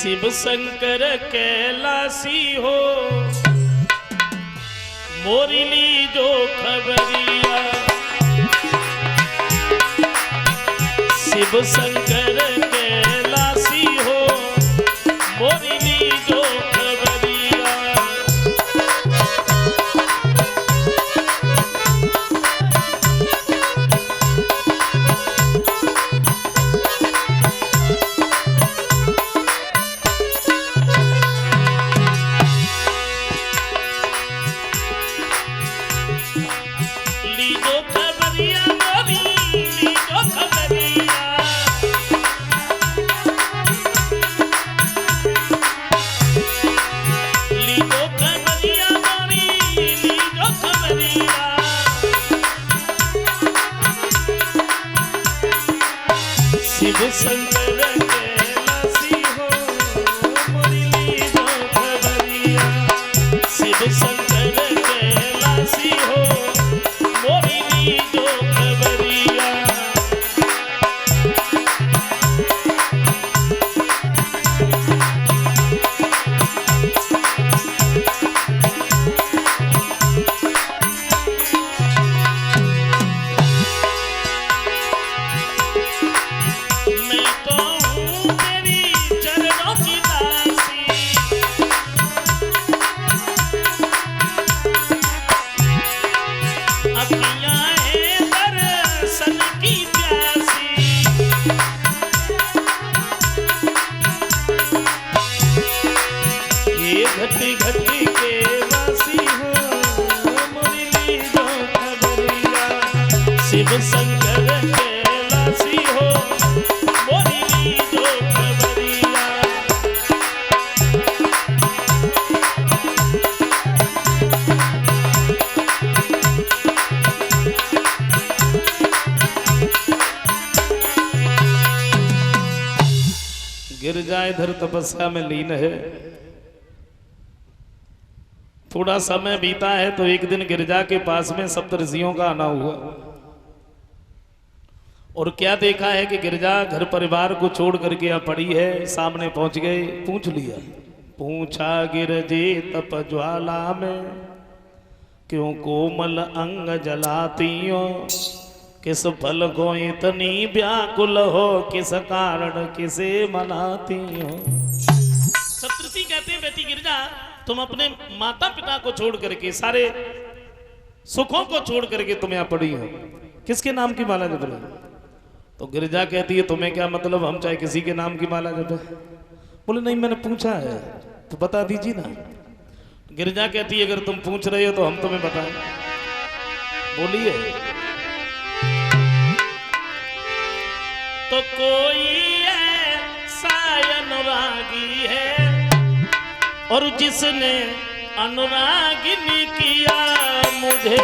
शिव शंकर कैलासी हो मोरिली जो खबरिया। शिव शंकर कैलासी हो मोरिली जो खबरिया। लीजो खबरिया मोरी लीजो खबरिया। लीजो खबरिया मोरी लीजो खबरिया। शिव शंकर कैलासी हो मोरी लीजो खबरिया। शिव शंकर कैलासी हो मोरी लीजो खबरिया। मैं तो हूँ तेरी चरणों की दासी। अखियाँ हैं दर्शन की प्यासी। ये घटी घटी के वासी हो मोरी लीजो खबरिया। शिव शंकर कैलासी हो मोरी लीजो खबरिया। गिरजा इधर तपस्या में लीन है। थोड़ा समय बीता है तो एक दिन गिरजा के पास में सप्तऋषियों का आना हुआ और क्या देखा है कि गिरजा घर परिवार को छोड़ करके यहाँ पड़ी है। सामने पहुंच गए, पूछ लिया। पूछा गिरजे तप ज्वाला में क्यों कोमल अंग जलाती हो। किस फल को इतनी व्याकुल हो, किस कारण किसे मनाती हो। सप्तऋषि कहते हैं बेटी गिरजा तुम अपने माता पिता को छोड़ करके सारे सुखों को छोड़ करके तुम यहाँ पड़ी हो, किसके नाम की माला जप रहे हो। तो गिरजा कहती है तुम्हें क्या मतलब, हम चाहे किसी के नाम की माला जपे। बोले नहीं मैंने पूछा है तो बता दीजिए ना। गिरजा कहती है अगर तुम पूछ रहे हो तो हम तुम्हें बताएं। बोलिए। तो कोई ऐसा अनुरागी है और जिसने अनुरागिनी किया मुझे।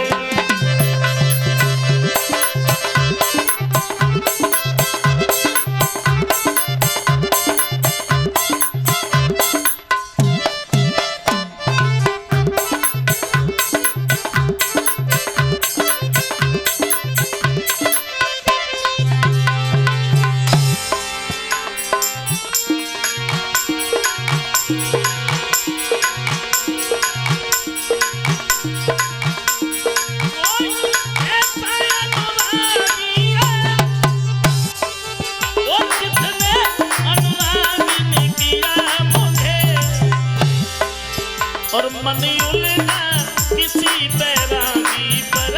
और मन उलझा किसी बैरागी पर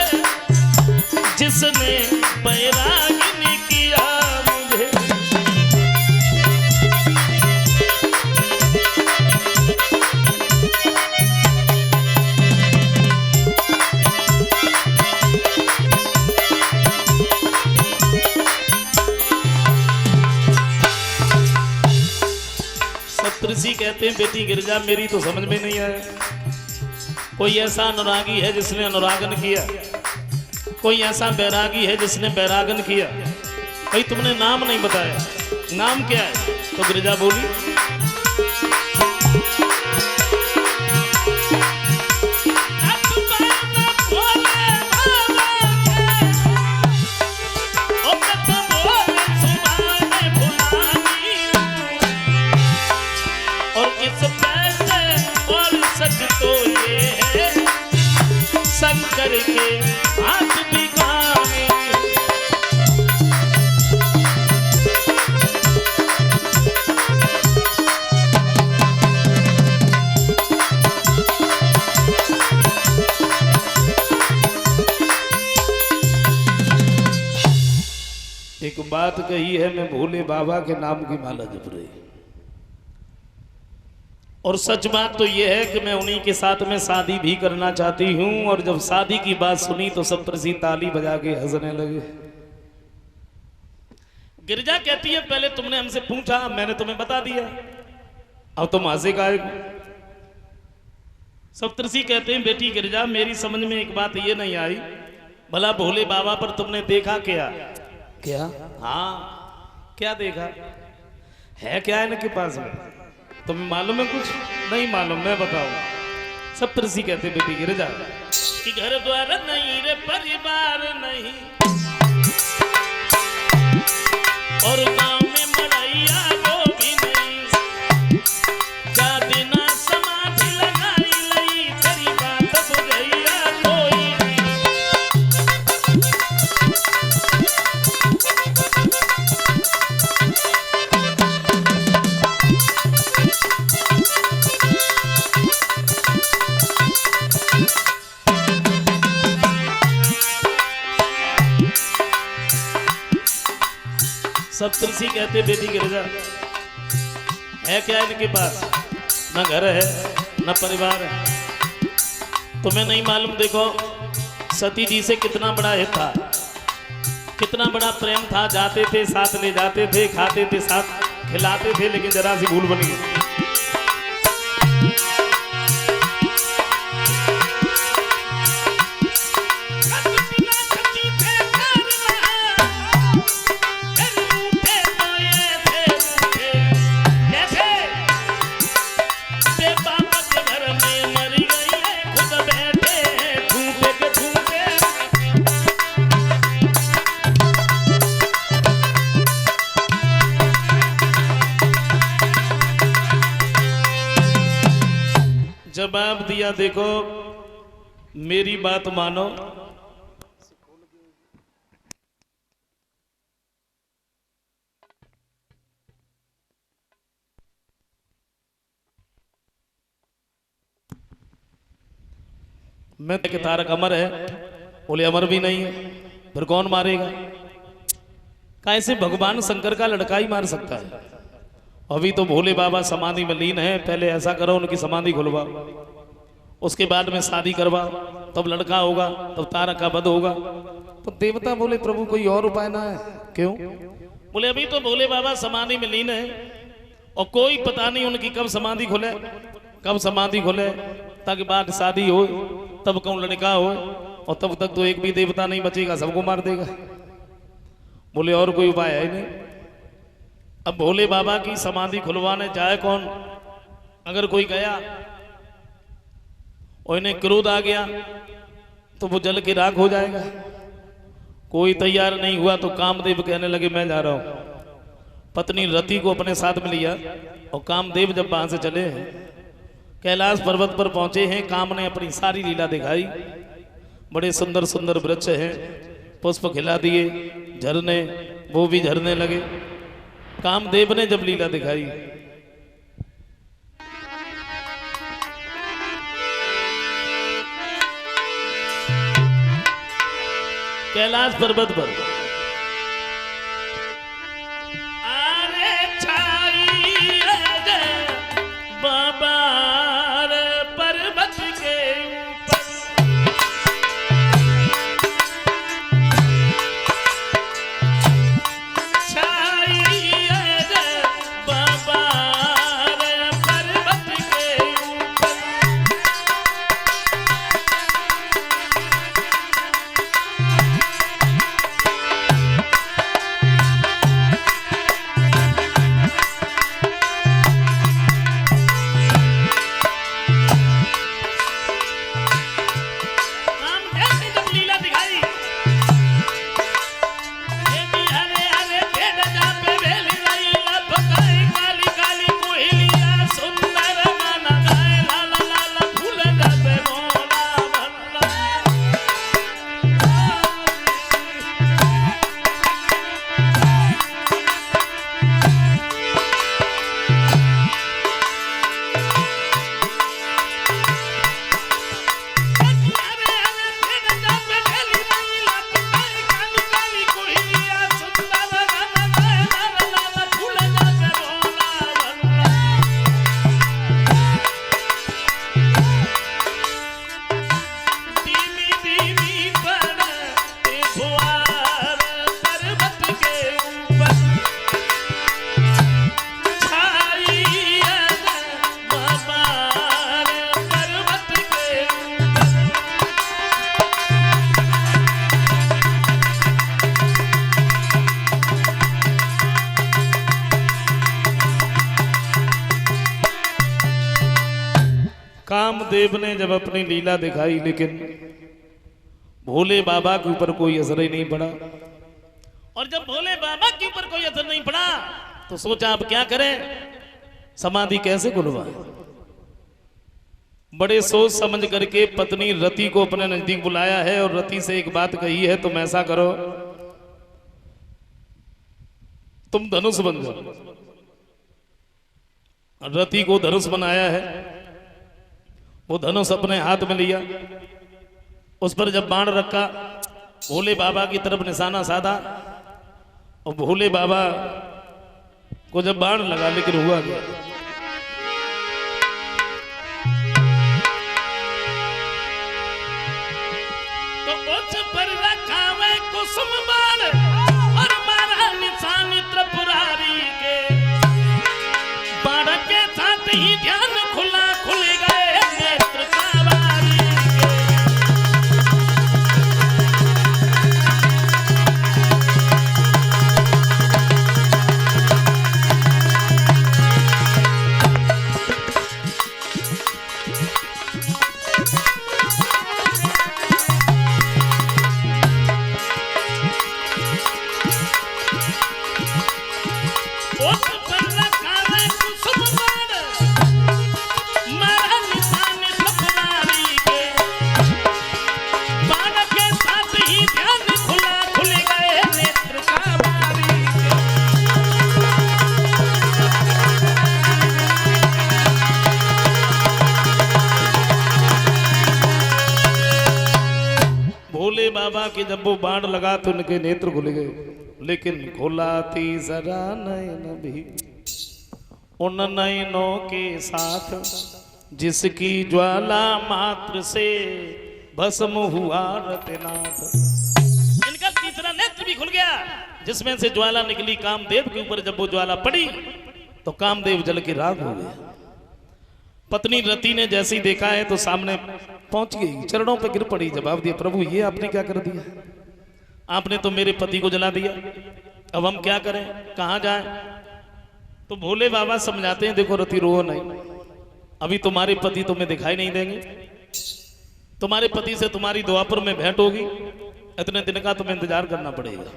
जिसने बैरागिनी किया मुझे। सप्तऋषि कहते हैं बेटी गिरजा मेरी तो समझ में नहीं आया। कोई ऐसा अनुरागी है जिसने अनुरागन किया, कोई ऐसा बैरागी है जिसने बैरागन किया। भाई तुमने नाम नहीं बताया, नाम क्या है। तो गिरजा बोली शंकर के हाथ बिकावे। एक बात कही है, मैं भोले बाबा के नाम की माला जप रही, और सच बात तो यह है कि मैं उन्हीं के साथ में शादी भी करना चाहती हूं। और जब शादी की बात सुनी तो सप्तऋषि ताली बजा के हंसने लगे। गिरिजा कहती है पहले तुमने हमसे पूछा, मैंने तुम्हें बता दिया, अब तुम हंसे काहे को? सप्तऋषि कहते हैं बेटी गिरिजा, मेरी समझ में एक बात ये नहीं आई, भला भोले बाबा पर तुमने देखा क्या? क्या? हाँ, क्या देखा है? क्या है इनके पास में? तुम्हें मालूम है? कुछ नहीं मालूम, मैं बताऊं। सप्तऋषि कहते बेटी गिरिजा कि घर द्वार नहीं रे, परिवार नहीं, और गांव में मड़ैया वो भी नहीं, जा देना समाधि लगाई लई, तेरी बात बुझैया कोई नहीं। सप्तऋषि कहते बेटी गिरिजा है क्या इनके पास? न घर है न परिवार है, तुम्हें नहीं मालूम? देखो सती जी से कितना बड़ा हित था, कितना बड़ा प्रेम था, जाते थे साथ ले जाते थे, खाते थे साथ खिलाते थे, लेकिन जरा सी भूल बन गई। जवाब दिया, देखो मेरी बात मानो, मैं कि तारक अमर है, बोले अमर भी नहीं है, फिर कौन मारेगा? कैसे भगवान शंकर का लड़का ही मार सकता है? अभी तो भोले बाबा समाधि में लीन है, पहले ऐसा करो उनकी समाधि खुलवाओ, उसके बाद में शादी करवाओ, तब लड़का होगा, तब तारक का वध होगा। तो देवता बोले प्रभु कोई और उपाय ना है? क्यों? बोले अभी तो भोले बाबा समाधि में लीन है, और कोई पता नहीं उनकी कब समाधि खुले, कब समाधि खुले, तक बाद शादी हो, तब कौन लड़का हो, और तब तक तो एक भी देवता नहीं बचेगा, सबको मार देगा। बोले और कोई उपाय है नहीं। अब भोले बाबा की समाधि खुलवाने जाए कौन? अगर कोई गया और इन्हें क्रोध आ गया तो वो जल के राख हो जाएगा। कोई तैयार नहीं हुआ तो कामदेव कहने लगे मैं जा रहा हूं। पत्नी रति को अपने साथ में लिया और कामदेव जब वहां से चले हैं, कैलाश पर्वत पर पहुंचे हैं, काम ने अपनी सारी लीला दिखाई। बड़े सुंदर सुंदर वृक्ष हैं, पुष्प खिला दिए, झरने वो भी झरने लगे। कामदेव ने जब लीला दिखाई, कैलाश पर्वत पर अरे छाई बाबा पर्वत के ऊपर, छाई बाबा पर्वत के ऊपर, कामदेव ने जब अपनी लीला दिखाई, लेकिन भोले बाबा के ऊपर कोई असर ही नहीं पड़ा। और जब भोले बाबा के ऊपर कोई असर नहीं पड़ा तो सोचा अब क्या करें, समाधि कैसे खुलवाए। बड़े सोच समझ करके पत्नी रति को अपने नजदीक बुलाया है और रति से एक बात कही है, तुम ऐसा करो, तुम धनुष बन जाओ। रति को धनुष बनाया है, वो धनुष अपने हाथ में लिया, उस पर जब बाण रखा, भोले बाबा की तरफ निशाना साधा और भोले बाबा को जब बाण लगा, लेकिन हुआ क्या, तो उस पर रखा हुआ कुसुम बाण और मारा निशान त्रिपुरारी के। बाण के साथ ही ध्यान खुला, खुल गए नेत्र सवारी के। भोले बाबा के जब वो बाण लगा तो उनके नेत्र खुल गए, लेकिन खुलाती जरा नयन भी उन नयनों के साथ जिसकी ज्वाला मात्र से भस्म हुआ रतनाथ। इनका तीसरा नेत्र भी खुल गया, जिसमें से ज्वाला निकली कामदेव के ऊपर। जब वो ज्वाला पड़ी तो कामदेव जल के राख हो गए। पत्नी रति ने जैसे ही देखा है तो सामने पहुंच गई, चरणों पर गिर पड़ी, जवाब दिया, प्रभु ये आपने क्या कर दिया, आपने तो मेरे पति को जला दिया, अब हम क्या करें, कहां जाएं। तो भोले बाबा समझाते हैं, देखो रति रो नहीं, अभी तुम्हारे पति तुम्हें दिखाई नहीं देंगे, तुम्हारे पति से तुम्हारी द्वापर में भेंट होगी, इतने दिन का तुम्हें इंतजार करना पड़ेगा।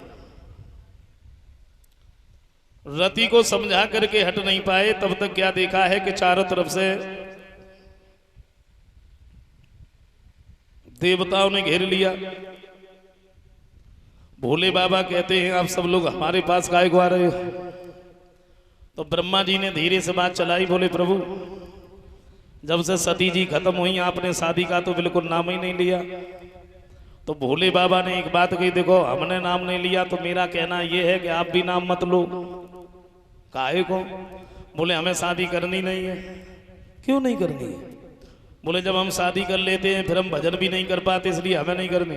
रति को समझा करके हट नहीं पाए, तब तक क्या देखा है कि चारों तरफ से देवताओं ने घेर लिया। भोले बाबा कहते हैं, आप सब लोग हमारे पास काहे को आ रहे हो। तो ब्रह्मा जी ने धीरे से बात चलाई, बोले प्रभु जब से सती जी खत्म हुई आपने शादी का तो बिल्कुल नाम ही नहीं लिया। तो भोले बाबा ने एक बात कही, देखो हमने नाम नहीं लिया तो मेरा कहना यह है कि आप भी नाम मत लो। काहे को, बोले हमें शादी करनी नहीं है। क्यों नहीं करनी है, बोले जब हम शादी कर लेते हैं फिर हम भजन भी नहीं कर पाते, इसलिए हमें नहीं करनी।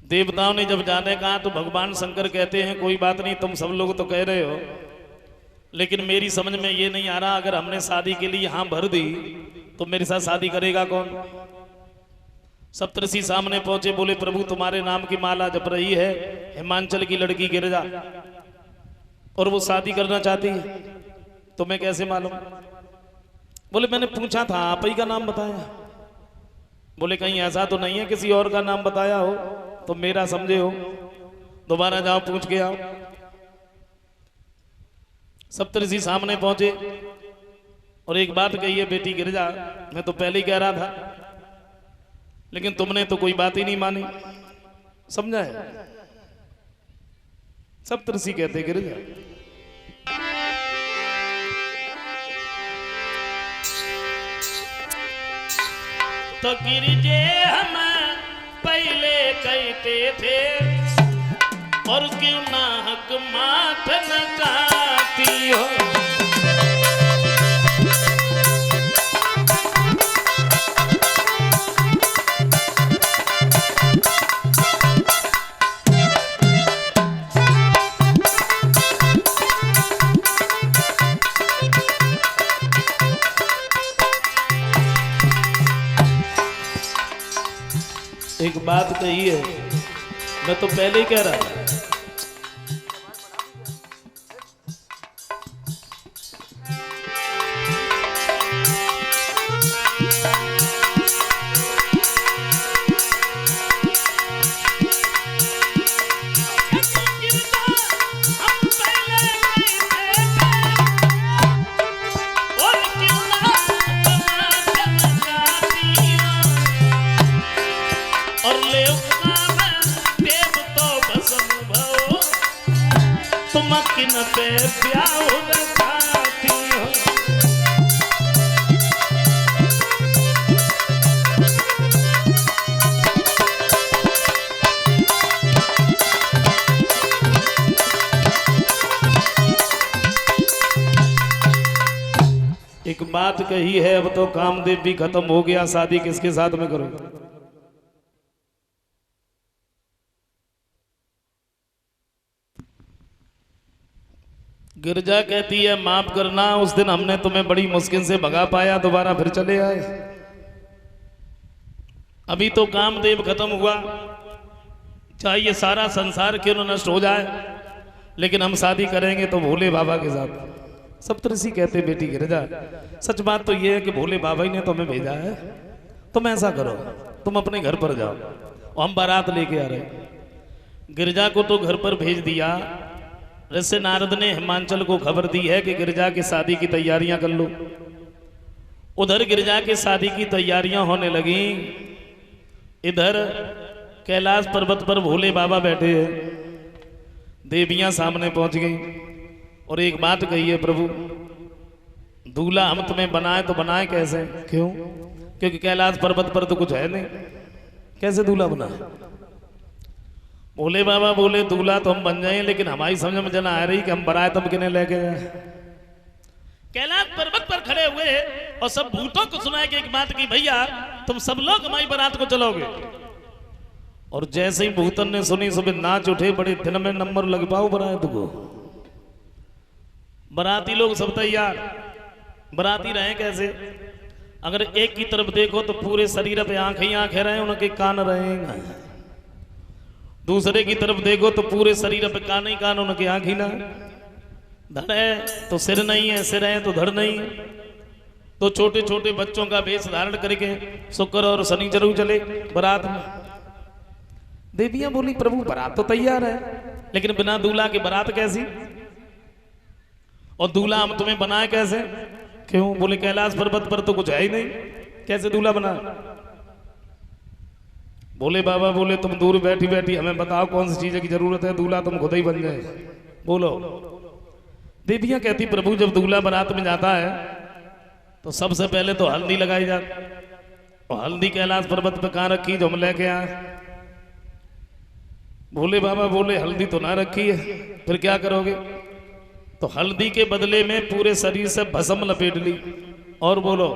देवताओं ने जब जाने कहा तो भगवान शंकर कहते हैं, कोई बात नहीं, तुम सब लोग तो कह रहे हो, लेकिन मेरी समझ में ये नहीं आ रहा, अगर हमने शादी के लिए हाँ भर दी तो मेरे साथ शादी करेगा कौन। सप्तऋषि सामने पहुंचे, बोले प्रभु तुम्हारे नाम की माला जप रही है हिमांचल की लड़की गिरिजा, और वो शादी करना चाहती है, तुम्हें कैसे मालूम। बोले मैंने पूछा था, आप ही का नाम बताया। बोले कहीं ऐसा तो नहीं है किसी और का नाम बताया हो तो मेरा समझे हो, दोबारा जाओ पूछ के आओ। सप्तऋषि सामने पहुंचे और एक बात कही है, बेटी गिरिजा मैं तो पहले ही कह रहा था, लेकिन तुमने तो कोई बात ही नहीं मानी, समझा है। सप्तऋषि कहते गिरिजा तो गिरिजे हम पहले कहते थे, और क्यों ना हक माथ न चाहती हो। एक बात कही है, मैं तो पहले ही कह रहा था, नागिन पे ब्याह खाती हो। एक बात कही है, अब तो कामदेव भी खत्म हो गया, शादी किसके साथ में करो? गिरजा कहती है माफ करना, उस दिन हमने तुम्हें बड़ी मुश्किल से भगा पाया, दोबारा फिर चले आए। अभी तो कामदेव खत्म हुआ, चाहे ये सारा संसार क्यों न नष्ट हो जाए, लेकिन हम शादी करेंगे तो भोले बाबा के साथ। सप्तऋषि कहते बेटी गिरजा, सच बात तो ये है कि भोले बाबा ही ने तुम्हें भेजा है, तुम ऐसा करो तुम अपने घर पर जाओ और हम बारात लेके आ रहे। गिरजा को तो घर पर भेज दिया। ऋषि नारद ने हिमांचल को खबर दी है कि गिरजा की शादी की तैयारियां कर लो। उधर गिरजा की शादी की तैयारियां होने लगी, इधर कैलाश पर्वत पर भोले बाबा बैठे हैं। देवियां सामने पहुंच गई और एक बात कही है, प्रभु दूल्हा हम तुम्हें बनाए तो बनाए कैसे? क्यों? क्योंकि कैलाश पर्वत पर तो कुछ है नहीं, कैसे दूल्हा बना? भोले बाबा बोले दूल्हा तो हम बन जाए, लेकिन हमारी समझ में जना आ रही कि हम बराए तब किन्हें लेके जाए। कैलाश पर्वत पर खड़े हुए और सब भूतों को सुनाए कि एक बात की, भैया तुम सब लोग हमारी बारात को चलोगे। और जैसे ही भूतन ने सुनी, सुबह नाच उठे, बड़े दिन में नंबर लग पाओ बरात को। बराती लोग सब तैयार, बराती रहे कैसे? अगर एक की तरफ देखो तो पूरे शरीर पे आंखें ही आंखें रहे, उनके कान रहेंगे। दूसरे की तरफ देखो तो पूरे शरीर पे कान ही कान, उनके आंख ही ना। धड़ है तो सिर नहीं है, सिर है तो धड़ नहीं है। तो छोटे छोटे बच्चों का वेश धारण करके शुक्र और शनि जरूर चले बारात में। देवियां बोली प्रभु बारात तो तैयार है, लेकिन बिना दूल्हा के बारात कैसी? और दूल्हा हम तुम्हें बनाए कैसे? क्यों? बोले कैलाश पर्वत पर तो कुछ है ही नहीं, कैसे दूल्हा बना? भोले बाबा बोले तुम दूर बैठी बैठी हमें बताओ कौन सी चीज की जरूरत है, दूल्हा तुम खुद ही बन जाए, बोलो। देवियां कहती प्रभु जब दूल्हा बारात में जाता है तो सबसे पहले तो हल्दी लगाई जाती, और हल्दी कैलाश पर्वत पे कहाँ रखी जो हम लेके आए? भोले बाबा बोले हल्दी तो ना रखी है, फिर क्या करोगे? तो हल्दी के बदले में पूरे शरीर से भस्म लपेट ली। और बोलो।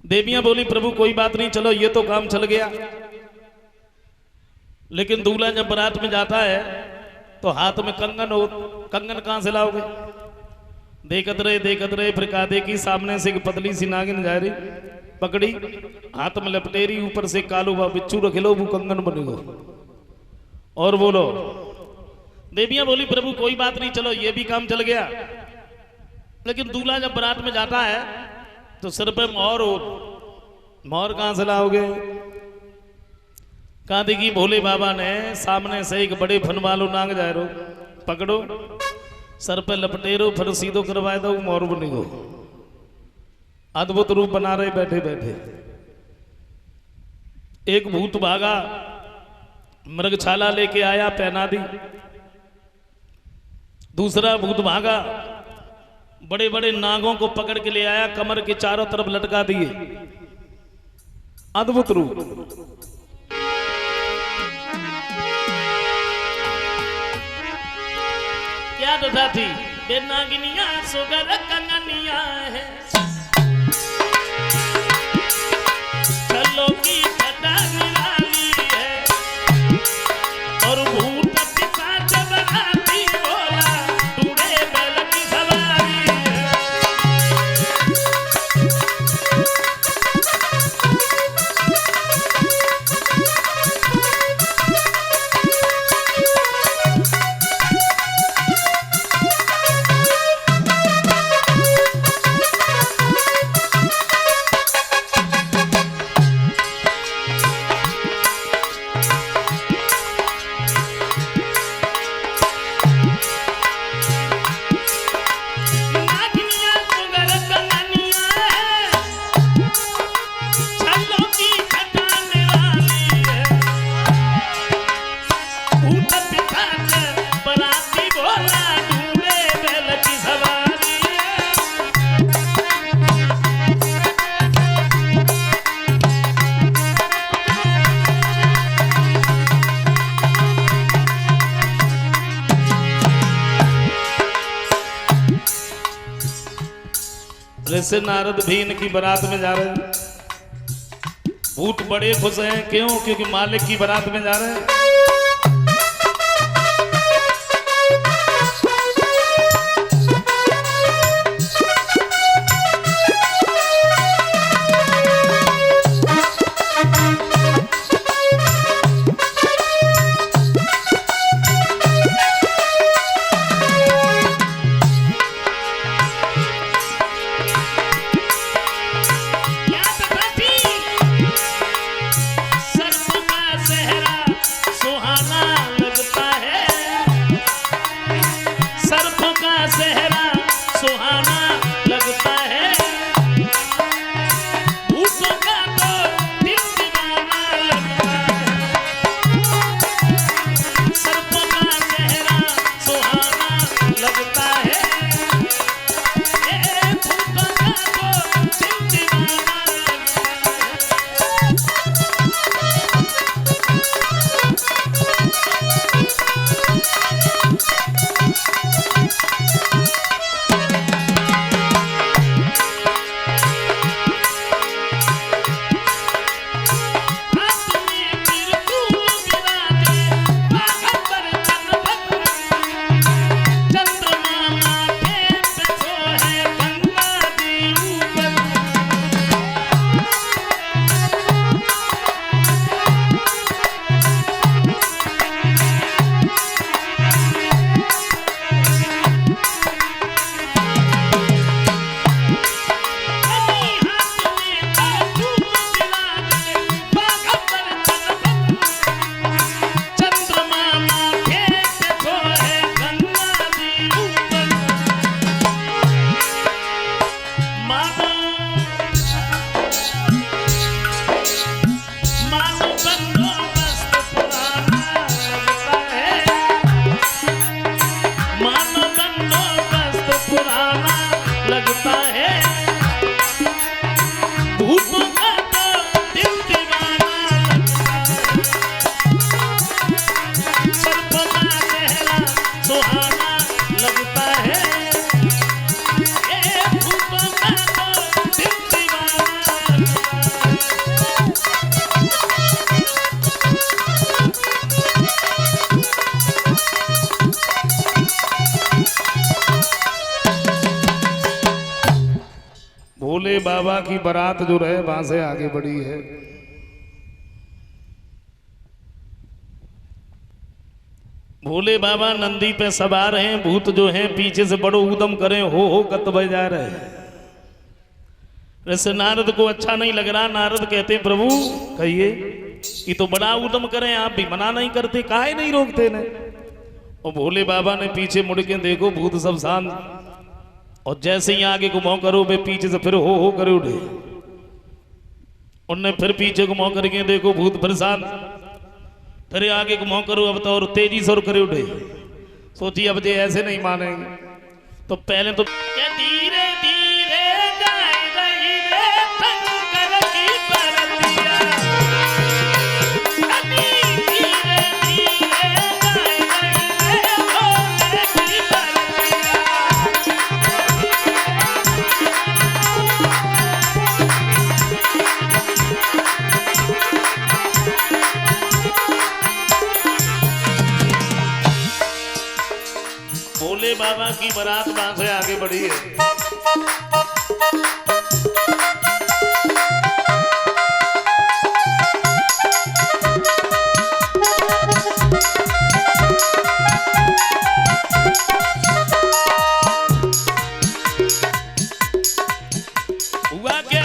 देवियां बोली प्रभु कोई बात नहीं, चलो ये तो काम चल गया, लेकिन दूल्हा जब बारात में जाता है तो हाथ में कंगन हो, कंगन कहां से लाओगे? देखत रहे फिर कहा देखी सामने से एक पतली सी नागिन जा रही, पकड़ी हाथ में लपटेरी, ऊपर से कालू बा बिच्छू रख लो, वो कंगन बनेगो। और बोलो। देवियां बोली प्रभु कोई बात नहीं, चलो ये भी काम चल गया, लेकिन दूल्हा जब बारात में जाता है तो सिर पे मोहर हो, मोहर कहां से लाओगे? कहा देखी भोले बाबा ने सामने से एक बड़े फन वालो नाग जा रो, पकड़ो सर पे लपटेरो, फिर सीधो करवाए दो, मोहर बनेगो। अद्भुत रूप बना रहे बैठे बैठे। एक भूत भागा, मृगछाला लेके आया, पहना दी। दूसरा भूत भागा, बड़े बड़े नागों को पकड़ के ले आया, कमर के चारों तरफ लटका दिए। अद्भुत रूप। क्या दशा थी? बेनागिनिया सुगर कंगनिया है, चलो की छटा निराली है, और भूत पिशाच बनाती बोला टूटे बैल की सवारी है। ऋषि नारद भी इनकी बारात में जा रहे हैं। भूत बड़े खुश हैं, क्यों? क्योंकि मालिक की बारात में जा रहे हैं। भोले बाबा की बारात जो रहे वहां से आगे बढ़ी है। भोले बाबा नंदी पे सवार हैं, भूत जो हैं पीछे से बड़ो ऊधम करें, हो कत बजा रहे हैं। वैसे नारद को अच्छा नहीं लग रहा। नारद कहते हैं प्रभु कहिए, ये तो बड़ा ऊधम करें, आप भी मना नहीं करते, काहे नहीं रोकते ने? और भोले बाबा ने पीछे मुड़ के देखो, भूत सब शांत, और जैसे ही आगे घुमाओ करो वे पीछे से फिर हो करे उठे। उनने फिर पीछे घुमाओ करके देखो, भूत फिर शांत, फिर आगे घुमाओ करो अब तो और तेजी से और करे उठे। सोचिए अब जे ऐसे नहीं मानेंगे तो पहले तो धीरे धीरे गाय रही रे शंकर की परतिया, धीरे धीरे गाय रही रे भोले की परतिया। भोले बाबा की बारात वहां से आगे बढ़ी है। हुआ क्या?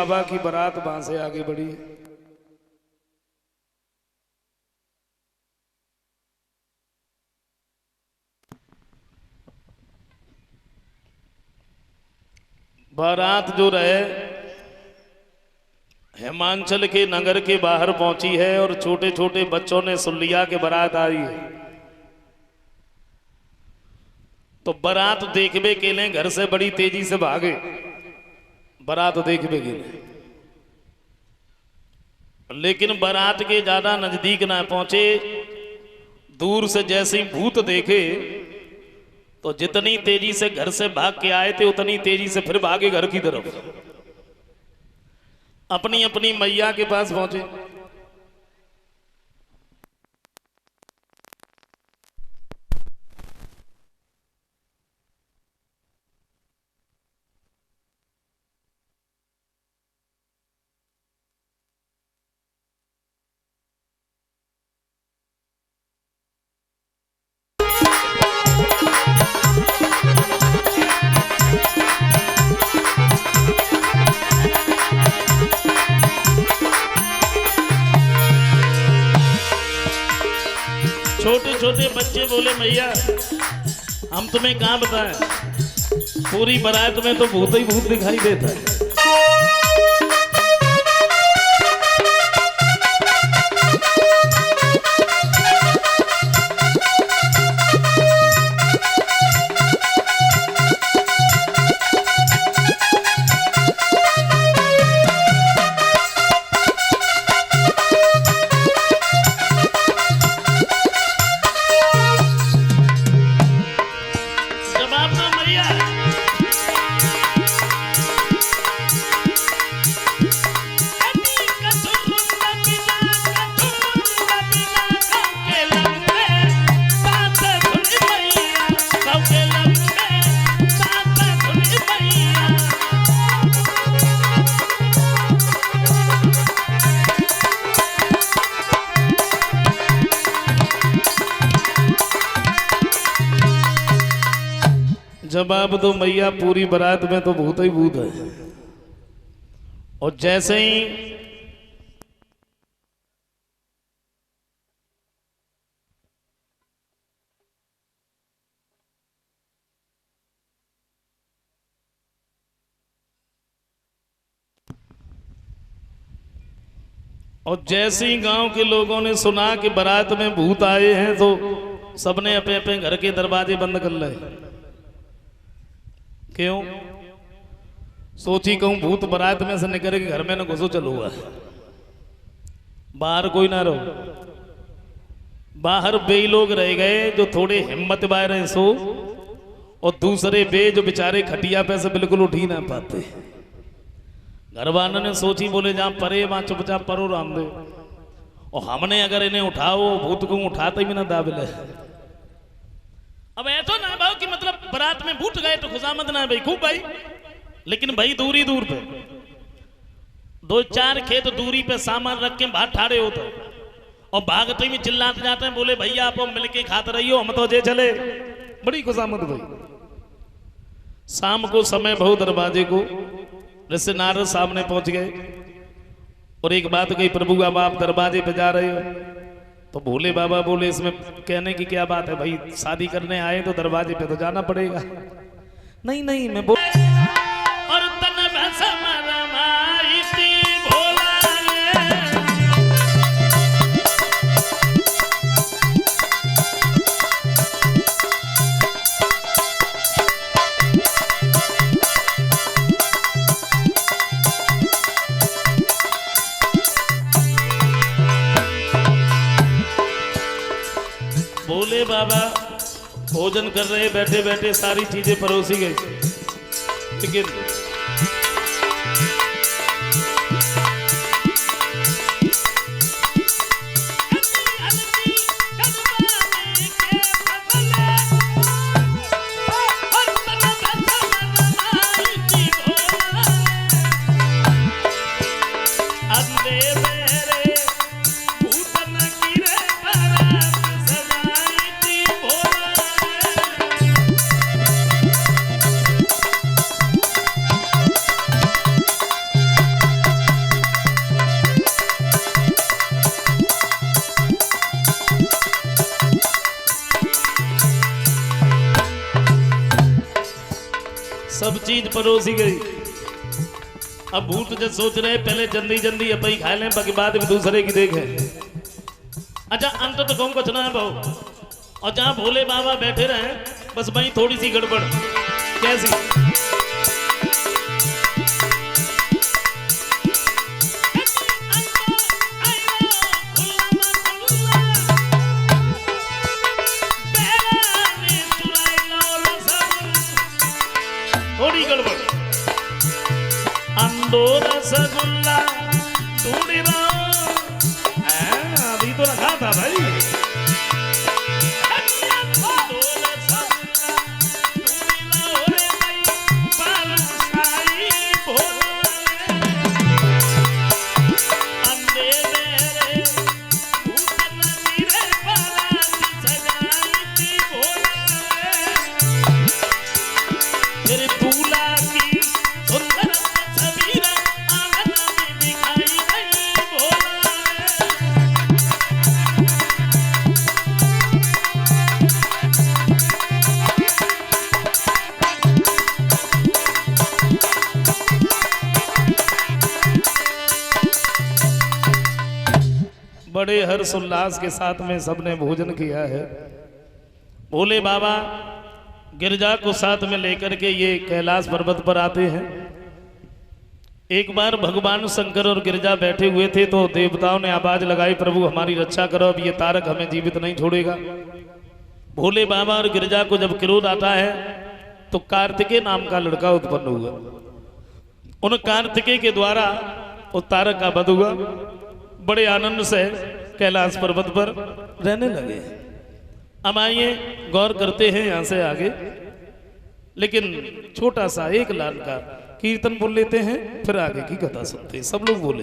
बाबा की बारात वहां से आगे बढ़ी। बारात जो रहे हिमाचल के नगर के बाहर पहुंची है और छोटे छोटे बच्चों ने सुन लिया कि बारात आई है, तो बारात देखबे के लिए घर से बड़ी तेजी से भागे। बारात देखबे के लिए, लेकिन बारात के ज्यादा नजदीक ना पहुंचे, दूर से जैसे ही भूत देखे तो जितनी तेजी से घर से भाग के आए थे उतनी तेजी से फिर भागे घर की तरफ, अपनी अपनी मैया के पास पहुंचे। छोटे छोटे बच्चे बोले मैया हम तुम्हें कहाँ बताएं, पूरी बारात में तो भूत ही भूत दिखाई देता है। जवाब दो मैया, पूरी बारात में तो भूत ही भूत है। और जैसे ही गांव के लोगों ने सुना कि बारात में भूत आए हैं तो सबने अपने अपने घर के दरवाजे बंद कर लिए। क्यों? सोची कहूं भूत बारात में से निकल के घर में न घुसो, चलो हुआ बाहर कोई ना रहो। बाहर बे लोग रह गए जो थोड़े हिम्मत बाय रहे सो, और दूसरे बे जो बेचारे खटिया पे से बिल्कुल उठ ही ना पाते। घर वालों ने सोची बोले जहां परे वहां चुपचाप परो रामदेव, और हमने अगर इन्हें उठाओ भूत को उठाते भी ना दाबिले। अब ऐसा ना भाव कि मतलब बारात में भूत गए तो खुशामद ना भाई, खूब भाई, लेकिन भाई दूरी दूर पे 2-4 खेत दूरी पे सामान रख के बाहर ठाड़े होते और भागते में चिल्लाते जाते हैं, बोले भैया आप मिलके खाते रहियो, हम तो जे चले। बड़ी खुशामद भाई। शाम को समय बहुत दरवाजे को जैसे नारद सामने पहुंच गए और एक बात कही, प्रभु अब आप दरवाजे पे जा रहे हो? तो भोले बाबा बोले इसमें कहने की क्या बात है भाई, शादी करने आए तो दरवाजे पे तो जाना पड़ेगा। नहीं नहीं मैं बोल और तन भोले बाबा भोजन कर रहे, बैठे बैठे सारी चीजें परोसी गई, लेकिन सब चीज परोसी गई। अब भूत जो सोच रहे पहले जल्दी जल्दी अपनी खा लें, बाकी बाद में दूसरे की देखें। अच्छा अंत तो कौन कुछ ना है बहु, और जहां भोले बाबा बैठे रहे बस वहीं थोड़ी सी गड़बड़। कैसी? थोड़ी गड़बड़। अंडो रसगुल्ला ढूंढ रहा, अभी तो रखा था भाई। बड़े हर्ष उल्लास के साथ में सबने भोजन किया है। भोले बाबा गिरजा को साथ में लेकर के ये कैलाश पर्वत पर आते हैं। एक बार भगवान शंकर और गिरजा बैठे हुए थे तो देवताओं ने आवाज लगाई, प्रभु हमारी रक्षा करो, अब ये तारक हमें जीवित नहीं छोड़ेगा। भोले बाबा और गिरजा को जब क्रोध आता है तो कार्तिकेय नाम का लड़का उत्पन्न हुआ। उन कार्तिकेय के द्वारा उस तारक का वध हुआ। बड़े आनंद से कैलाश पर्वत पर रहने लगे। अब आइए गौर करते हैं यहां से आगे, लेकिन छोटा सा एक लाइन का कीर्तन बोल लेते हैं, फिर आगे की कथा सुनते हैं। सब लोग बोले।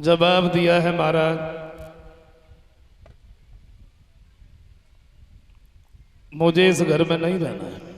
जवाब दिया है महाराज, मुझे इस घर में नहीं रहना है।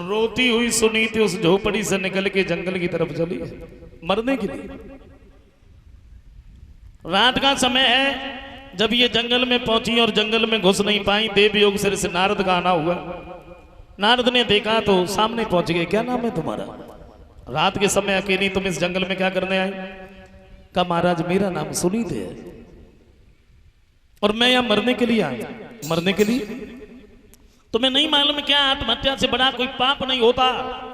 रोती हुई सुनीति उस झोपड़ी से निकल के जंगल की तरफ चली है मरने के लिए। रात का समय है, जब ये जंगल में पहुंची और जंगल में घुस नहीं पाई, देव योग से नारद का आना हुआ। नारद ने देखा तो सामने पहुंच गए। क्या नाम है तुम्हारा? रात के समय अकेली तुम इस जंगल में क्या करने आए? कहा महाराज मेरा नाम सुनीत है और मैं यहां मरने के लिए आया। मरने के लिए? तुम्हें नहीं मालूम क्या आत्महत्या से बड़ा कोई पाप नहीं होता?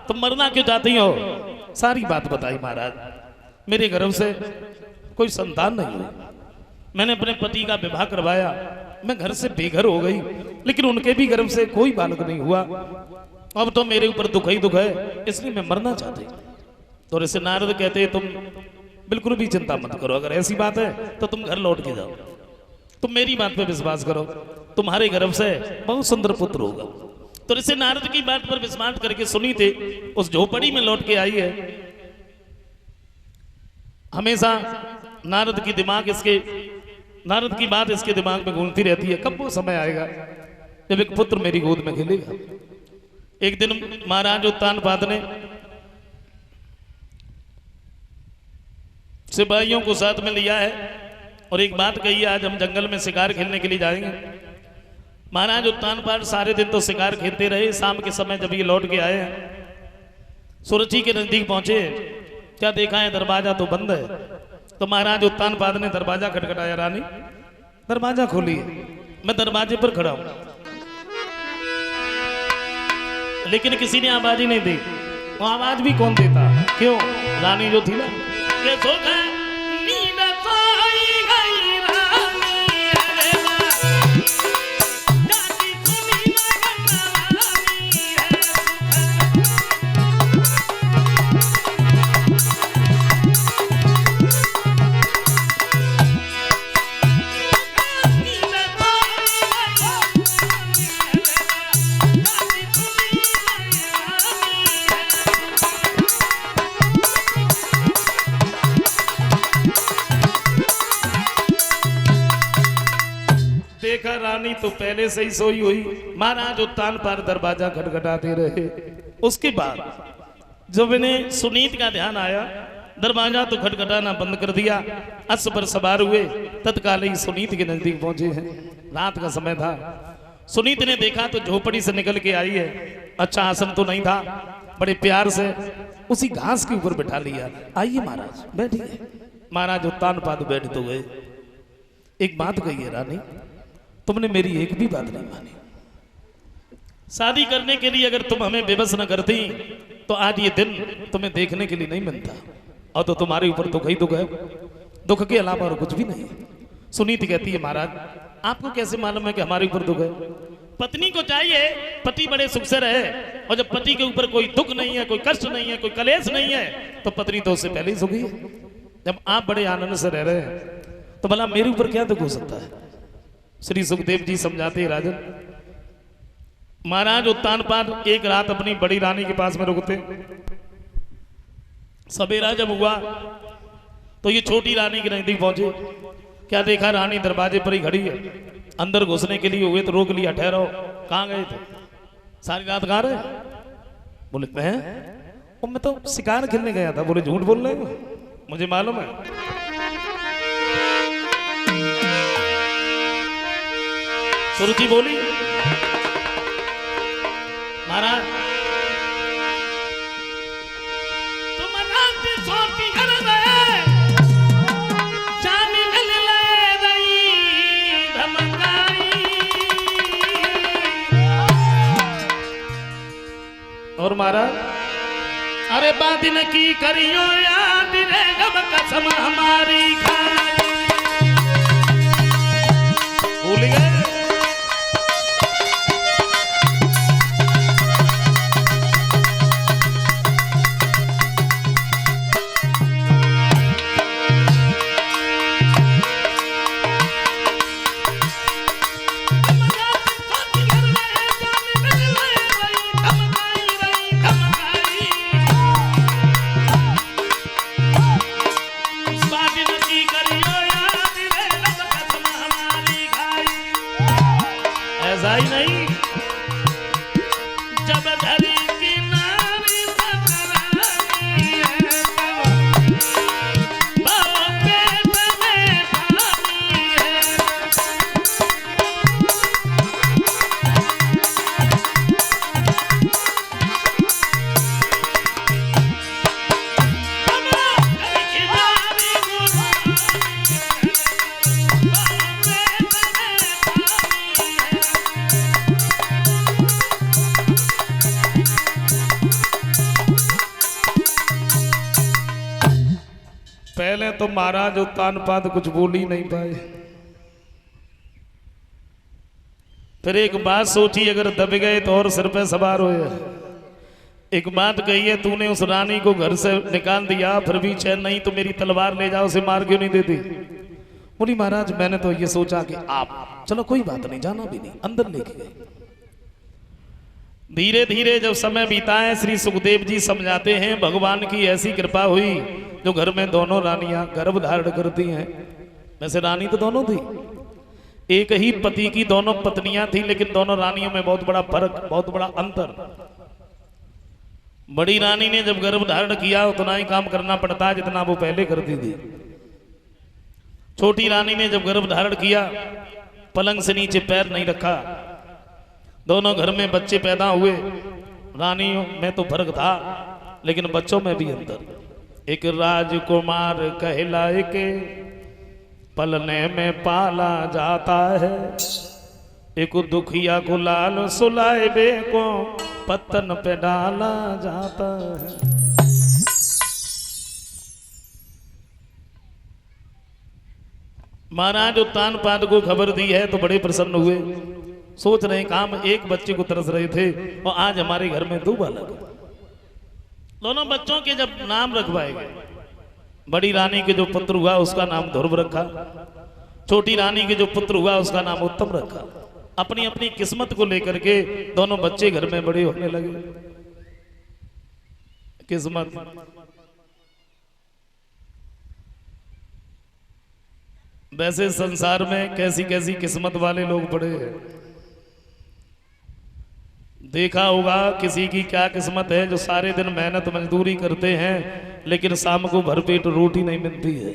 तुम मरना क्यों चाहती हो? सारी बात बताई महाराज। मेरे गर्भ से कोई संतान नहीं हुई, मैंने अपने पति का विवाह करवाया, मैं घर से बेघर हो गई, लेकिन उनके भी गर्भ से कोई बालक नहीं हुआ। अब तो मेरे ऊपर दुख ही दुख है, इसलिए मैं मरना चाहती। तो ऐसे नारद कहते तुम बिल्कुल भी चिंता मत करो, अगर ऐसी बात है तो तुम घर लौट के जाओ, तुम मेरी बात पे विश्वास करो, तुम्हारे गर्भ से बहुत सुंदर पुत्र होगा। तो ऐसे नारद की बात पर विश्वास करके सुनी थे, उस झोपड़ी में लौट के आई है। हमेशा नारद की बात इसके दिमाग में घूमती रहती है, कब वो समय आएगा जब एक पुत्र मेरी गोद में खेलेगा। एक दिन महाराज उत्तानपाद ने सिपाहियों को साथ में लिया है और एक बात कही है, आज हम जंगल में शिकार खेलने के लिए जाएंगे। महाराज उत्तानपाद सारे दिन तो शिकार खेलते रहे। शाम के समय जब ये लौट के आए, सुरची के नजदीक पहुंचे, क्या देखा है दरवाजा तो बंद है। तो महाराज उत्तानपाद ने दरवाजा खटखटाया। रानी दरवाजा खोलिए, मैं दरवाजे पर खड़ा हूं, लेकिन किसी ने आवाज ही नहीं दी। वो आवाज भी कौन देता? क्यों? रानी जो थी ना, ये देखा रानी तो पहले से ही सोई हुई। महाराज उत्तानपाद दरवाजा खटखटाते रहे। उसके बाद जब इन्हें सुनीत का ध्यान आया, दरवाजा तो खटखटाना बंद कर दिया, अश्व पर सवार हुए, तत्काल ही सुनीत के नजदीक पहुंचे हैं। रात का समय था। सुनीत ने देखा तो झोपड़ी से निकल के आई है। अच्छा आसन तो नहीं था, बड़े प्यार से उसी घास के ऊपर बैठा लिया। आइए महाराज बैठिए। महाराज उत्तानपाद बैठ तो गए। एक बात कही है रानी, तुमने मेरी एक भी बात नहीं मानी। शादी करने के लिए अगर तुम हमें विवश न करती तो आज ये दिन तुम्हें देखने के लिए नहीं मिलता, और तो तुम्हारे ऊपर दुख ही दुख है, दुख के अलावा और कुछ भी नहीं। सुनीति कहती है महाराज आपको कैसे मालूम है कि हमारे ऊपर दुख है? पत्नी को चाहिए पति बड़े सुख से रहे, और जब पति के ऊपर कोई दुख नहीं है, कोई कष्ट नहीं है, कोई कलेश नहीं है, तो पत्नी तो उससे पहले ही सुखी है। जब आप बड़े आनंद से रह रहे हैं तो भला मेरे ऊपर क्या दुख हो सकता है? श्री सुखदेव जी समझाते हैं राजन, महाराज उत्तानपाद एक रात अपनी बड़ी रानी के पास में रुकते। सवेरा जब हुआ तो ये छोटी रानी के नजदीक पहुंचे। क्या देखा, रानी दरवाजे पर ही खड़ी है। अंदर घुसने के लिए हुए तो रोक लिया, ठहरो, कहाँ गए थे? सारी रात कहाँ रहे? बोले मैं तो शिकार खेलने गया था। बोले झूठ बोल रहे हो, मुझे मालूम है। सुरुचि बोली महाराज तुम रात सोती घर गए, जानी मिल ले रही धमकाई। और महाराज अरे बात न की करियो याद रे गम कसम हमारी खाई। भूल गए नहीं। जब धरी की नारी सकरानी है, बाबा पेट में पानी है। पहले तो महाराज उत्तानपाद कुछ बोल ही नहीं पाए। फिर एक बात सोची, अगर दब गए तो और सिर पे सवार हो। एक बात कही है, तूने उस रानी को घर से निकाल दिया, फिर भी चैन नहीं तो मेरी तलवार ले जाओ, उसे मार क्यों नहीं देती? बोली महाराज मैंने तो ये सोचा कि आप चलो कोई बात नहीं, जाना भी नहीं, अंदर लेके गए। धीरे धीरे जब समय बीता है, श्री सुखदेव जी समझाते हैं भगवान की ऐसी कृपा हुई जो घर में दोनों रानियां गर्भ धारण करती हैं। वैसे रानी तो दोनों थी, एक ही पति की दोनों पत्नियां थी, लेकिन दोनों रानियों में बहुत बड़ा फर्क, बहुत बड़ा अंतर। बड़ी रानी ने जब गर्भ धारण किया उतना ही काम करना पड़ता है जितना वो पहले करती थी। छोटी रानी ने जब गर्भ धारण किया, पलंग से नीचे पैर नहीं रखा। दोनों घर में बच्चे पैदा हुए। रानियों में तो फर्क था, लेकिन बच्चों में भी अंतर। एक राजकुमार कहलाए के पलने में पाला जाता है, एक दुखिया को लाल सुलाए बे को पत्तन पे डाला जाता है। महाराज उत्तानपाद को खबर दी है तो बड़े प्रसन्न हुए। सोच रहे काम एक बच्चे को तरस रहे थे, और आज हमारे घर में 2 बालक। दोनों बच्चों के जब नाम रखवाए गए, बड़ी रानी के जो पुत्र हुआ उसका नाम ध्रुव रखा, छोटी रानी के जो पुत्र हुआ उसका नाम उत्तम रखा। अपनी अपनी किस्मत को लेकर के दोनों बच्चे घर में बड़े होने लगे। किस्मत वैसे संसार में कैसी कैसी किस्मत वाले लोग पड़े हैं। देखा होगा किसी की क्या किस्मत है जो सारे दिन मेहनत मजदूरी करते हैं लेकिन शाम को भरपेट रोटी नहीं मिलती है,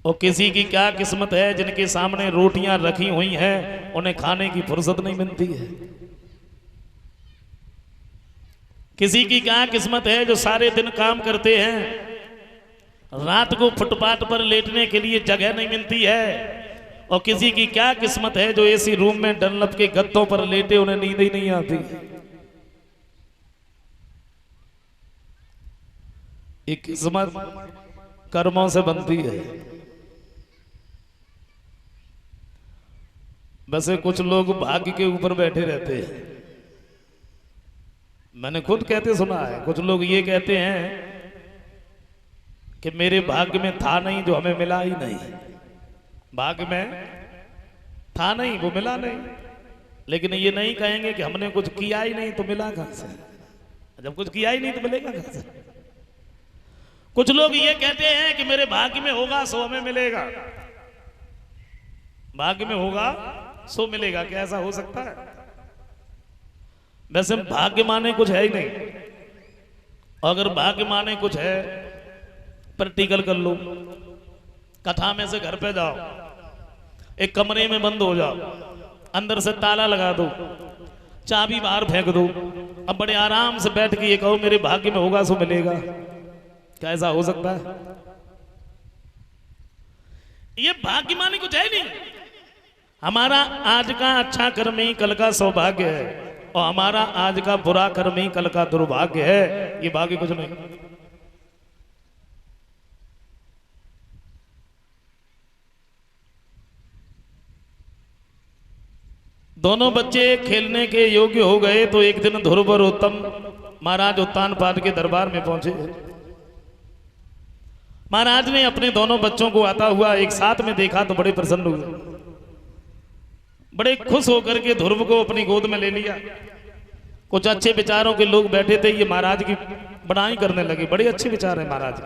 और किसी की क्या किस्मत है जिनके सामने रोटियां रखी हुई हैं उन्हें खाने की फुर्सत नहीं मिलती है। किसी की क्या किस्मत है जो सारे दिन काम करते हैं, रात को फुटपाथ पर लेटने के लिए जगह नहीं मिलती है, और किसी की क्या किस्मत है जो एसी रूम में डनलप के गद्दों पर लेटे उन्हें नींद ही नहीं आती। ये किस्मत कर्मों से बनती है। वैसे कुछ लोग भाग्य के ऊपर बैठे रहते हैं। मैंने खुद कहते सुना है, कुछ लोग ये कहते हैं कि मेरे भाग्य में था नहीं जो हमें मिला ही नहीं। भाग्य में था नहीं वो मिला नहीं, लेकिन ये नहीं कहेंगे कि हमने कुछ किया ही नहीं तो मिला कहां से। जब कुछ किया ही नहीं तो मिलेगा कहां से। कुछ लोग ये कहते हैं कि मेरे भाग्य में होगा सो हमें मिलेगा, भाग्य में होगा सो मिलेगा। क्या ऐसा हो सकता है? वैसे भाग्य माने कुछ है ही नहीं। अगर भाग्य माने कुछ है, प्रैक्टिकल कर लो। कथा में से घर पे जाओ, एक कमरे में बंद हो जाओ, अंदर से ताला लगा दो, चाबी बाहर फेंक दो, अब बड़े आराम से बैठ के ये कहो मेरे भाग्य में होगा सो मिलेगा। क्या ऐसा हो सकता है? ये भाग्य माने कुछ है नहीं। हमारा आज का अच्छा कर्म ही कल का सौभाग्य है, और हमारा आज का बुरा कर्म ही कल का दुर्भाग्य है। ये भाग्य कुछ नहीं। दोनों बच्चे खेलने के योग्य हो गए तो एक दिन ध्रुव और उत्तम महाराज उत्तानपाद के दरबार में पहुंचे। महाराज ने अपने दोनों बच्चों को आता हुआ एक साथ में देखा तो बड़े प्रसन्न हुए। बड़े खुश होकर के ध्रुव को अपनी गोद में ले लिया। कुछ अच्छे विचारों के लोग बैठे थे, ये महाराज की बड़ाई करने लगे। बड़े अच्छे विचार है महाराज।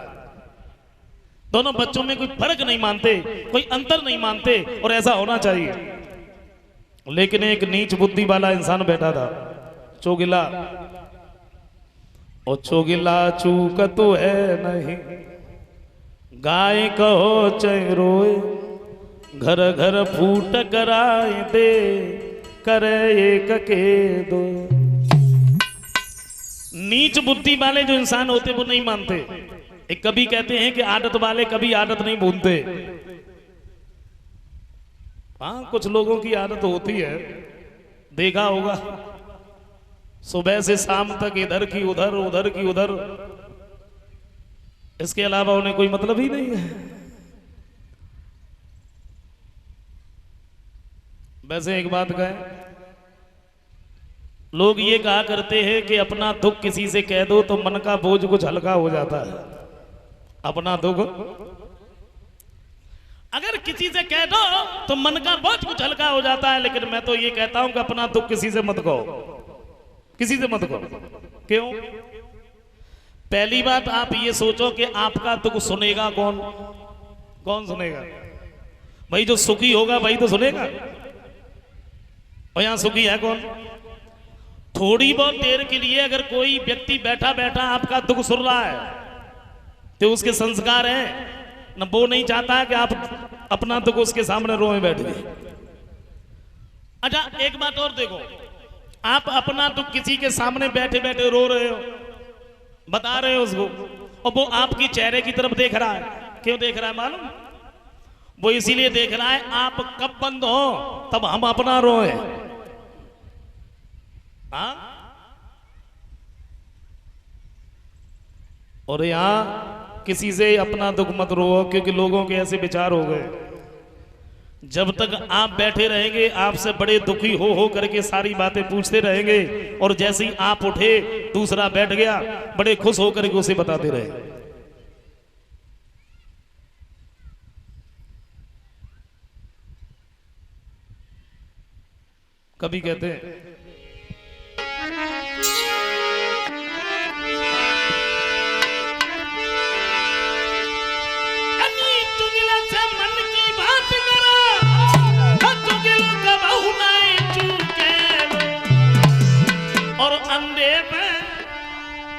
दोनों बच्चों में कोई फर्क नहीं मानते, कोई अंतर नहीं मानते, और ऐसा होना चाहिए। लेकिन एक नीच बुद्धि वाला इंसान बैठा था, चोगिला। और चोगिला चूक तो है नहीं, गाय कहो चाहे रोए, घर घर फूट कराए दे, करे एक के दो। नीच बुद्धि वाले जो इंसान होते वो नहीं मानते। एक कभी कहते हैं कि आदत वाले कभी आदत नहीं भूलते। हाँ, कुछ लोगों की आदत होती है, देखा होगा, सुबह से शाम तक इधर की उधर, उधर की उधर, इसके अलावा उन्हें कोई मतलब ही नहीं है। वैसे एक बात कहें, लोग ये कहा करते हैं कि अपना दुख किसी से कह दो तो मन का बोझ कुछ हल्का हो जाता है। अपना दुख अगर किसी से कह दो तो मन का बोझ कुछ हल्का हो जाता है। लेकिन मैं तो ये कहता हूं कि अपना दुख किसी से मत कहो, किसी से मत कहो। क्यों? पहली बात आप ये सोचो कि आपका दुख सुनेगा कौन? कौन सुनेगा? भाई जो सुखी होगा वही तो सुनेगा। और यहां सुखी है कौन? थोड़ी बहुत देर के लिए अगर कोई व्यक्ति बैठा बैठा आपका दुख सुन रहा है तो उसके संस्कार हैं न, वो नहीं चाहता कि आप अपना दुख उसके सामने रोए बैठ गए। अच्छा, एक बात और देखो, आप अपना दुख किसी के सामने बैठे बैठे रो रहे हो, बता रहे हो उसको, और वो आपकी चेहरे की तरफ देख रहा है। क्यों देख रहा है मालूम? वो इसीलिए देख रहा है आप कब बंद हो तब हम अपना रोए। हाँ? और यहां किसी से अपना दुख मत रो, क्योंकि लोगों के ऐसे विचार हो गए। जब तक आप बैठे रहेंगे आपसे बड़े दुखी हो करके सारी बातें पूछते रहेंगे, और जैसे ही आप उठे दूसरा बैठ गया, बड़े खुश होकर के उसे बताते रहे। कभी कहते हैं और अंडे में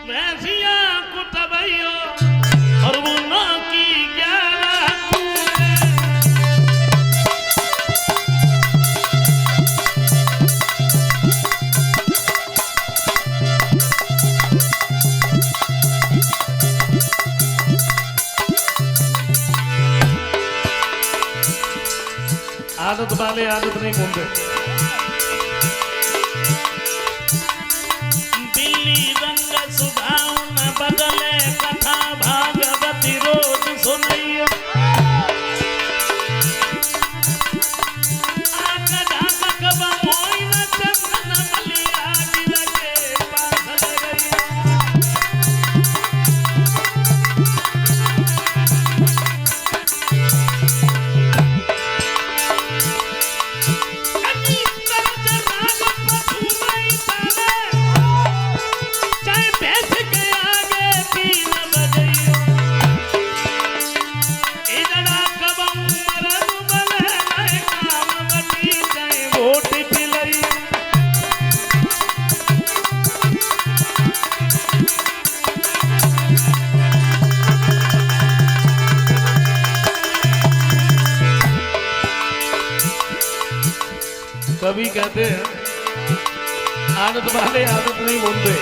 भैंसिया कुटबैयो और वो ना की 11 आदत वाले आदत नहीं भूलते। दिल्ली रंग सुभाव न बदले कथा भा तभी कहते हैं आदत वाले आदत नहीं बोलते।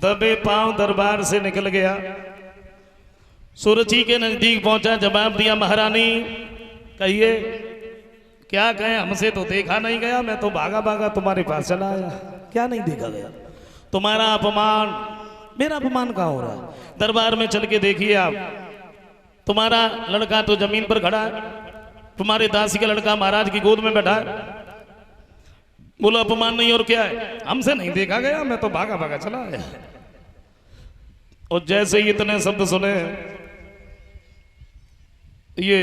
दबे पांव दरबार से निकल गया, सुरची के नजदीक पहुंचा, जवाब दिया महारानी कहिए क्या कहें, हमसे तो देखा नहीं गया, मैं तो भागा भागा तुम्हारे पास चला आया। क्या नहीं देखा गया? तुम्हारा अपमान। मेरा अपमान कहाँ हो रहा है? दरबार में चल के देखिए आप, तुम्हारा लड़का तो जमीन पर खड़ा है, तुम्हारे दासी का लड़का महाराज की गोद में बैठा है। बोलो अपमान नहीं और क्या है? हमसे नहीं देखा गया, मैं तो भागा भागा चला आया। और जैसे ही इतने शब्द सुने ये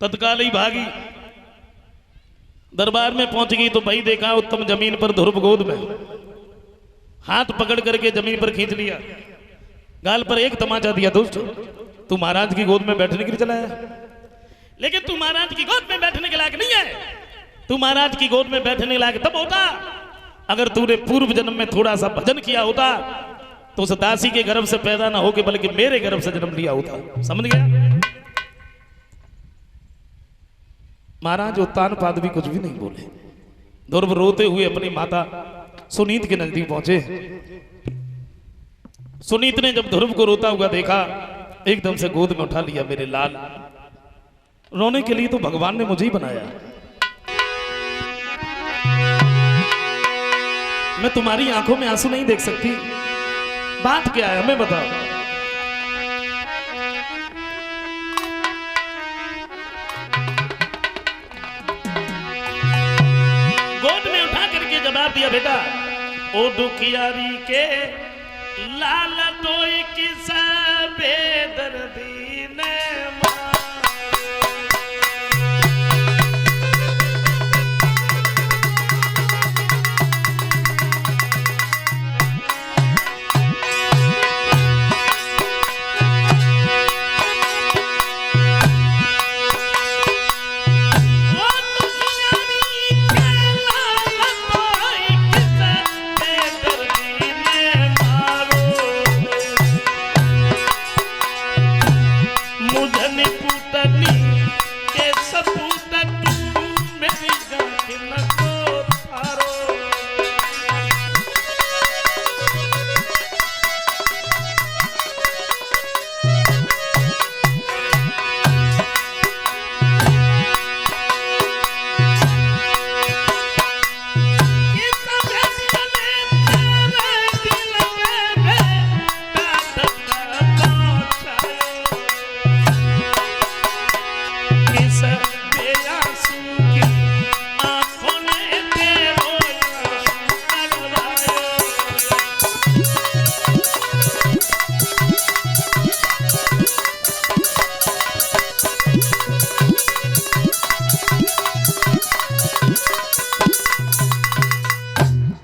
तत्काल ही भागी, दरबार में पहुंच गई तो भाई देखा उत्तम जमीन पर ध्रुव गोद में, हाथ पकड़ करके जमीन पर खींच लिया, गाल पर एक तमाचा दिया, दोस्त तू महाराज की गोद में बैठने के लिए चला है, लेकिन तू महाराज की गोद में बैठने के लायक नहीं है। तू महाराज की गोद में बैठने के लायक तब होता अगर तूने पूर्व जन्म में थोड़ा सा भजन किया होता, तो उस दासी के गर्भ से पैदा ना होके बल्कि मेरे गर्भ से जन्म लिया होता। समझ गया? महाराज उत्तानपाद भी कुछ भी नहीं बोले। ध्रुव रोते हुए अपनी माता सुनीत के नजदीक पहुंचे। सुनीत ने जब ध्रुव को रोता हुआ देखा, एकदम से गोद में उठा लिया। मेरे लाल, रोने के लिए तो भगवान ने मुझे ही बनाया। मैं तुम्हारी आंखों में आंसू नहीं देख सकती। बात क्या है हमें बताओ। गोद में उठा करके जवाब दिया, बेटा ओ दुखियारी के लाल टोई किसा बेदर्दी ने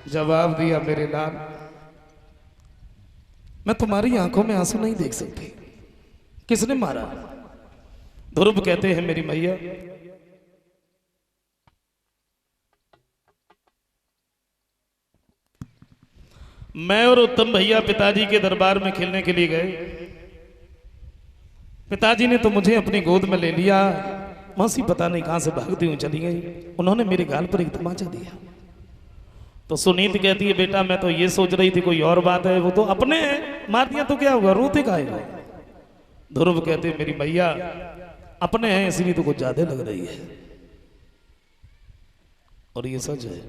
जवाब दिया, मेरे लाल मैं तुम्हारी आंखों में आंसू नहीं देख सकती। किसने मारा? ध्रुव कहते हैं मेरी मैया, मैं और उत्तम भैया पिताजी के दरबार में खेलने के लिए गए। पिताजी ने तो मुझे अपनी गोद में ले लिया, मौसी पता नहीं कहां से भागती हुई चली गई। उन्होंने मेरे गाल पर एक तमाचा दिया। तो सुनीत कहती है, बेटा मैं तो ये सोच रही थी कोई और बात है, वो तो अपने हैं। मार दिया तो क्या होगा, रोते काहेगा। ध्रुव कहते मेरी मैया अपने हैं इसलिए तो कुछ ज्यादा लग रही है, और ये सच है।